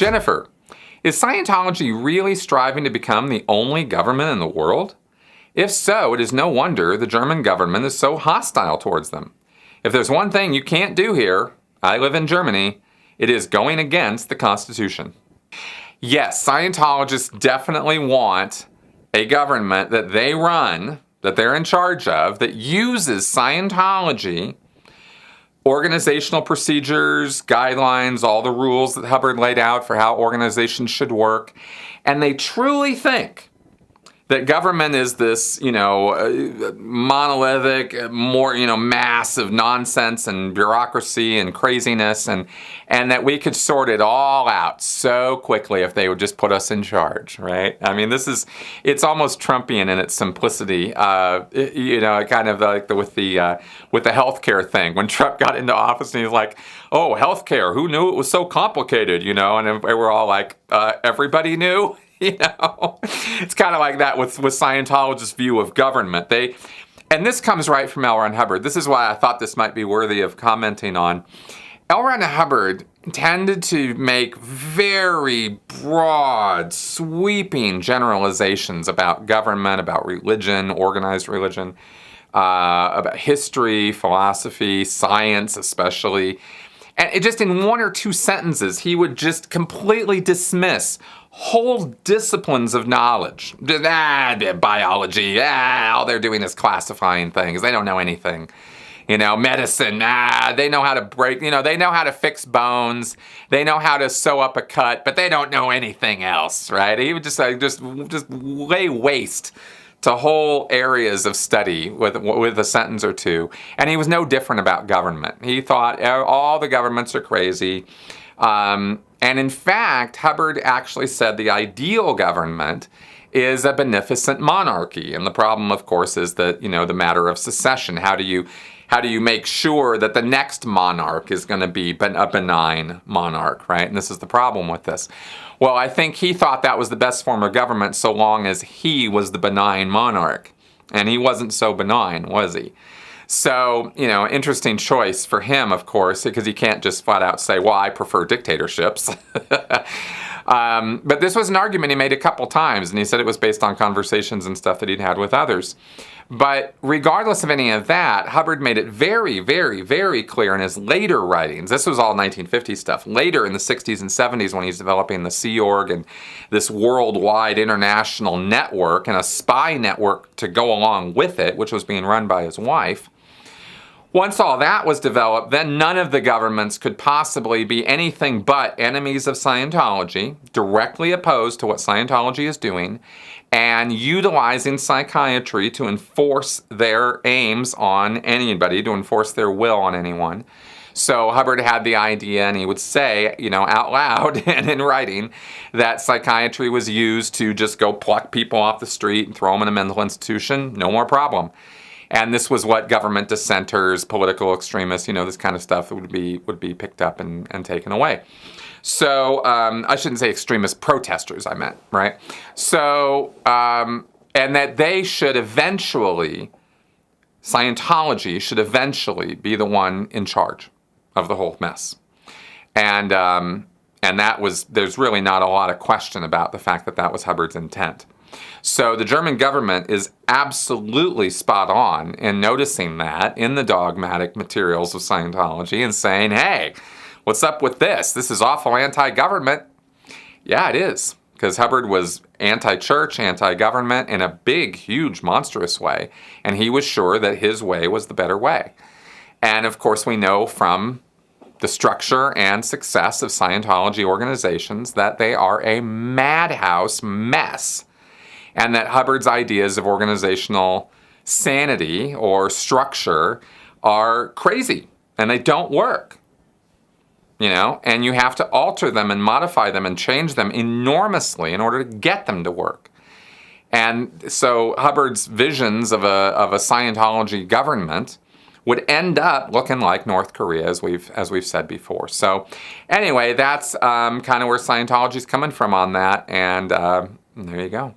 Jennifer, is Scientology really striving to become the only government in the world? If so, it is no wonder the German government is so hostile towards them. If there's one thing you can't do here, I live in Germany, it is going against the Constitution. Yes, Scientologists definitely want a government that they run, that they're in charge of, that uses Scientology, organizational procedures, guidelines, all the rules that Hubbard laid out for how organizations should work. And they truly think that government is this, monolithic, more, massive nonsense and bureaucracy and craziness, and that we could sort it all out so quickly if they would just put us in charge, right? I mean, it's almost Trumpian in its simplicity, kind of like with the healthcare thing. When Trump got into office and he's like, oh, healthcare, who knew it was so complicated, and we're all like, everybody knew? It's kind of like that with Scientologists' view of government. And this comes right from L. Ron Hubbard. This is why I thought this might be worthy of commenting on. L. Ron Hubbard tended to make very broad, sweeping generalizations about government, about religion, organized religion, about history, philosophy, science especially. And it just in one or two sentences, he would just completely dismiss whole disciplines of knowledge. Biology, all they're doing is classifying things. They don't know anything. Medicine, they know how to break, they know how to fix bones. They know how to sew up a cut, but they don't know anything else, right? He would just lay waste to whole areas of study with a sentence or two. And he was no different about government. He thought all the governments are crazy. And in fact, Hubbard actually said the ideal government is a beneficent monarchy. And the problem, of course, is that, the matter of succession. How do you make sure that the next monarch is going to be a benign monarch, right? And this is the problem with this. Well, I think he thought that was the best form of government so long as he was the benign monarch. And he wasn't so benign, was he? So, interesting choice for him, of course, because he can't just flat out say, well, I prefer dictatorships. But this was an argument he made a couple times, and he said it was based on conversations and stuff that he'd had with others. But regardless of any of that, Hubbard made it very, very, very clear in his later writings. This was all 1950s stuff. Later in the 60s and 70s when he's developing the Sea Org and this worldwide international network and a spy network to go along with it, which was being run by his wife. Once all that was developed, then none of the governments could possibly be anything but enemies of Scientology, directly opposed to what Scientology is doing, and utilizing psychiatry to enforce their aims on anybody, to enforce their will on anyone. So Hubbard had the idea, and he would say, out loud and in writing, that psychiatry was used to just go pluck people off the street and throw them in a mental institution, no more problem. And this was what government dissenters, political extremists, this kind of stuff would be picked up and taken away. So I shouldn't say extremist protesters, I meant, right? So, and that they should eventually, Scientology should eventually be the one in charge of the whole mess. And there's really not a lot of question about the fact that was Hubbard's intent. So the German government is absolutely spot on in noticing that in the dogmatic materials of Scientology and saying, hey, what's up with this? This is awful anti-government. Yeah, it is, because Hubbard was anti-church, anti-government in a big, huge, monstrous way, and he was sure that his way was the better way. And of course, we know from the structure and success of Scientology organizations that they are a madhouse mess. And that Hubbard's ideas of organizational sanity or structure are crazy and they don't work. And you have to alter them and modify them and change them enormously in order to get them to work. And so Hubbard's visions of a Scientology government would end up looking like North Korea, as we've said before. So anyway, that's kind of where Scientology's coming from on that. And there you go.